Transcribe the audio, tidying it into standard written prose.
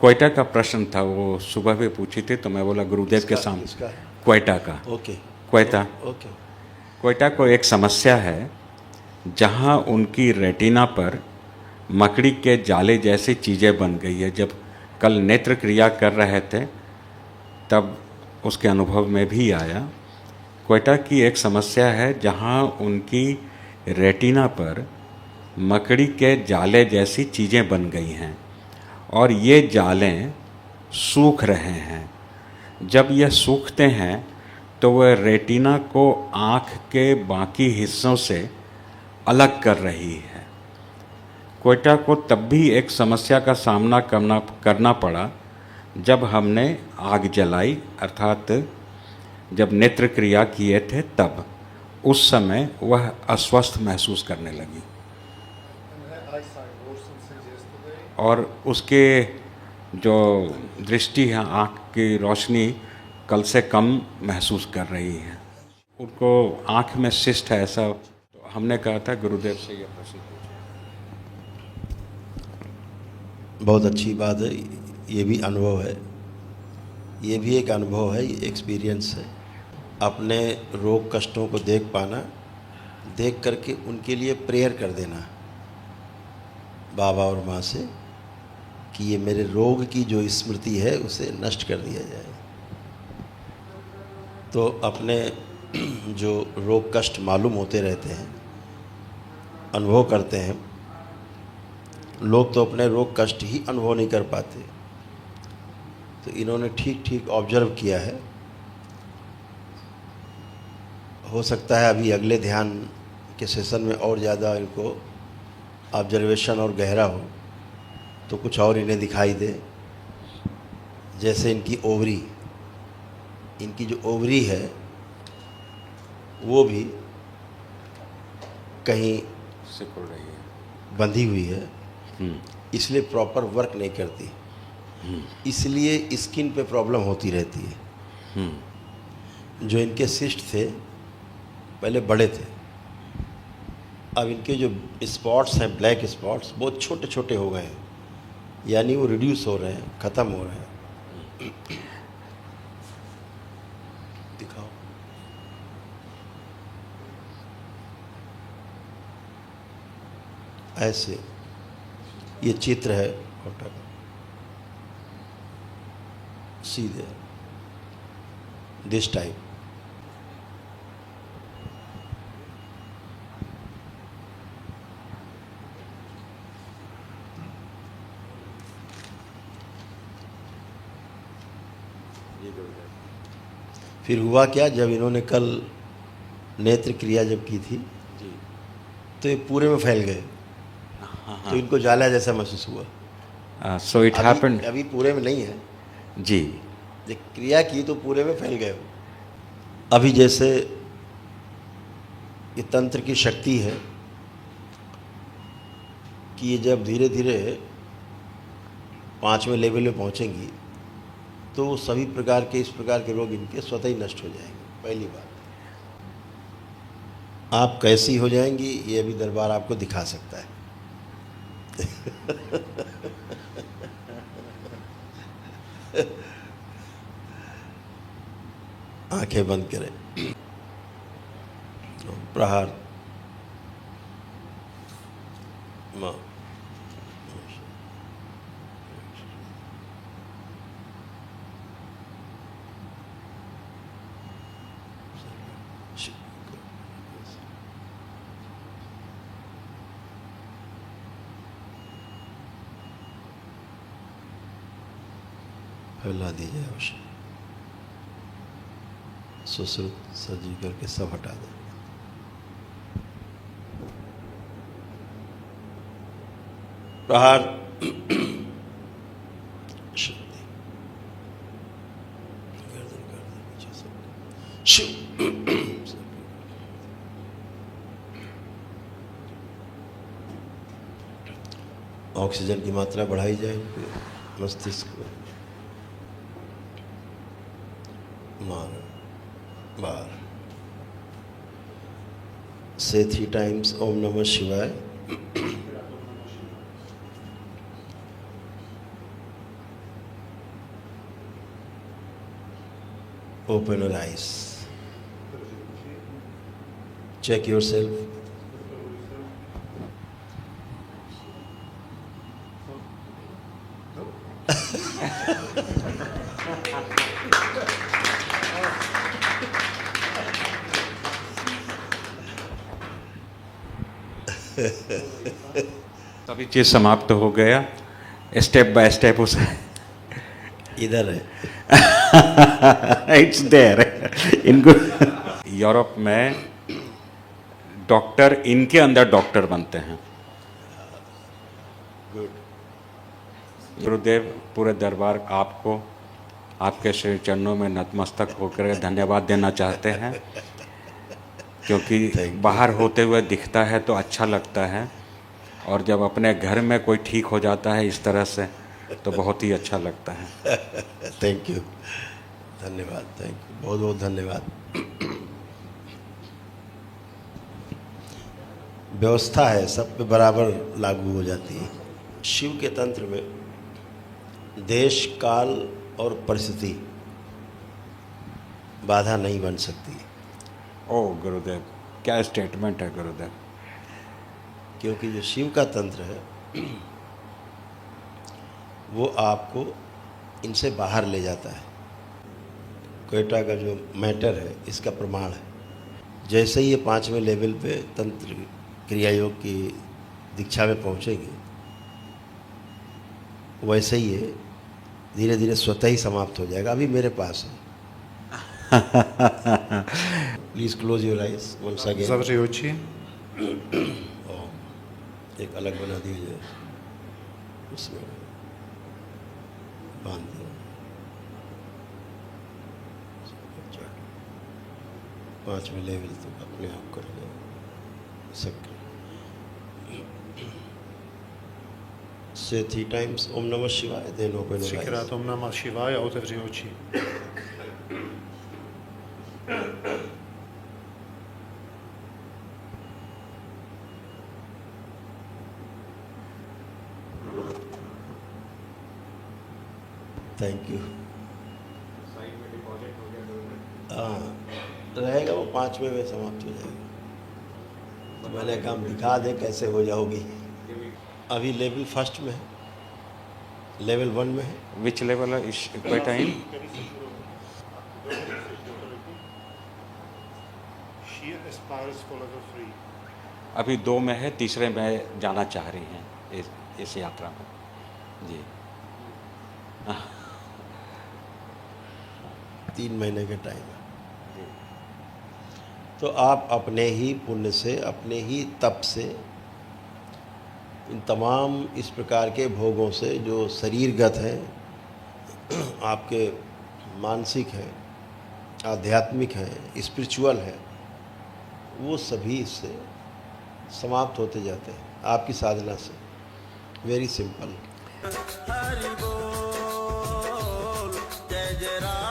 क्वेटा का प्रश्न था, वो सुबह भी पूछी थी तो मैं बोला गुरुदेव के सामने। इसका क्वेटा का। ओके क्वेटा। ओके। क्वेटा को एक समस्या है जहाँ उनकी रेटिना पर मकड़ी के जाले जैसी चीज़ें बन गई है। जब कल नेत्र क्रिया कर रहे थे तब उसके अनुभव में भी आया। क्वेटा की एक समस्या है जहाँ उनकी रेटिना पर मकड़ी के जाले जैसी चीज़ें बन गई हैं और ये जालें सूख रहे हैं। जब यह सूखते हैं तो वह रेटिना को आँख के बाकी हिस्सों से अलग कर रही है। क्वेटा को तब भी एक समस्या का सामना करना पड़ा जब हमने आग जलाई, अर्थात जब नेत्र क्रिया किए थे तब। उस समय वह अस्वस्थ महसूस करने लगी और उसके जो दृष्टि है, आँख की रोशनी कल से कम महसूस कर रही है। उनको आँख में सिस्ट है, ऐसा तो हमने कहा था गुरुदेव से यह प्रश्न पूछा। बहुत अच्छी बात है, ये भी अनुभव है, ये भी एक अनुभव है, ये एक्सपीरियंस है। अपने रोग कष्टों को देख पाना, देख करके उनके लिए प्रेयर कर देना बाबा और माँ से कि ये मेरे रोग की जो स्मृति है उसे नष्ट कर दिया जाए। तो अपने जो रोग कष्ट मालूम होते रहते हैं, अनुभव करते हैं। लोग तो अपने रोग कष्ट ही अनुभव नहीं कर पाते, तो इन्होंने ठीक ठीक ऑब्जर्व किया है। हो सकता है अभी अगले ध्यान के सेशन में और ज़्यादा इनको ऑब्जर्वेशन और गहरा हो तो कुछ और इन्हें दिखाई दे। जैसे इनकी ओवरी, इनकी जो ओवरी है वो भी कहीं सिकुड़ रही है, बंधी हुई है, इसलिए प्रॉपर वर्क नहीं करती, इसलिए स्किन पे प्रॉब्लम होती रहती है। जो इनके सिस्ट थे पहले बड़े थे, अब इनके जो स्पॉट्स हैं, ब्लैक स्पॉट्स, बहुत छोटे छोटे हो गए हैं, यानी वो रिड्यूस हो रहे हैं, ख़त्म हो रहे हैं। दिखाओ। ऐसे ये चित्र है फोटो का, सीधे दिस टाइप। फिर हुआ क्या, जब इन्होंने कल नेत्र क्रिया जब की थी जी, तो ये पूरे में फैल गए। तो इनको जाला जैसा महसूस हुआ। So it happened. अभी पूरे में नहीं है जी, जब क्रिया की तो पूरे में फैल गए हो। अभी जैसे ये तंत्र की शक्ति है कि ये जब धीरे धीरे 5वें लेवल में पहुंचेंगी तो सभी प्रकार के इस प्रकार के रोग इनके स्वतः ही नष्ट हो जाएंगे। पहली बात, आप कैसी हो जाएंगी ये अभी दरबार आपको दिखा सकता है। आंखें बंद करें, प्रहार माँ। फैला दीजिए अवश्य, सुश्रुत सजी करके सब हटा दें। प्रहार शुद्धि, गर्दन कर दें नीचे सब। ऑक्सीजन की मात्रा बढ़ाई जाए उनके मस्तिष्क में। मार बार से 3 टाइम्स ओम नमः शिवाय। Open your eyes. Check yourself. सभी चीज़ समाप्त हो गया, स्टेप बाय स्टेप उस इधर है. इट्स देयर इनको यूरोप में डॉक्टर इनके अंदर डॉक्टर बनते हैं. गुरुदेव, पूरे दरबार आपको आपके श्री चरणों में नतमस्तक होकर धन्यवाद देना चाहते हैं, क्योंकि बाहर होते हुए दिखता है तो अच्छा लगता है, और जब अपने घर में कोई ठीक हो जाता है इस तरह से तो बहुत ही अच्छा लगता है. Thank you. धन्यवाद. Thank you. बहुत बहुत धन्यवाद. व्यवस्था है, सब पे बराबर लागू हो जाती है. शिव के तंत्र में देश, काल और परिस्थिति बाधा नहीं बन सकती, ओ गुरुदेव, क्या स्टेटमेंट है गुरुदेव. क्योंकि जो शिव का तंत्र है वो आपको इनसे बाहर ले जाता है. क्वेटा का जो मैटर है इसका प्रमाण है. जैसे ही ये 5वें लेवल पे तंत्र क्रिया योग की दीक्षा में पहुंचेंगे, वैसे ही ये धीरे धीरे स्वतः ही समाप्त हो जाएगा. अभी मेरे पास है. Please close your eyes once again. Zavři oči. एक अलग बना दीजिए, उसमें बांध दो. 5वें लेवल तक अपने आप कर ले सकते. Say 3 times Om Namah Shivaya, then open your eyes. Třikrát Om Namah Shivaya a otevři oči. Thank you. हाँ, रहेगा वो 5वें में समाप्त हो जाएगा. तो मैंने कहा दिखा दे कैसे हो जाओगी. अभी लेवल फर्स्ट में है, लेवल 1 में है. Which level is Quetta in? She aspires for level 3. अभी 2 में है, तीसरे में जाना चाह रही हैं इस यात्रा में जी. 3 महीने का टाइम है. तो आप अपने ही पुण्य से, अपने ही तप से, इन तमाम इस प्रकार के भोगों से जो शरीरगत है, आपके मानसिक हैं, आध्यात्मिक हैं, स्पिरिचुअल है, वो सभी इससे समाप्त होते जाते हैं आपकी साधना से. Very simple. हरि बोल, जय जय राम.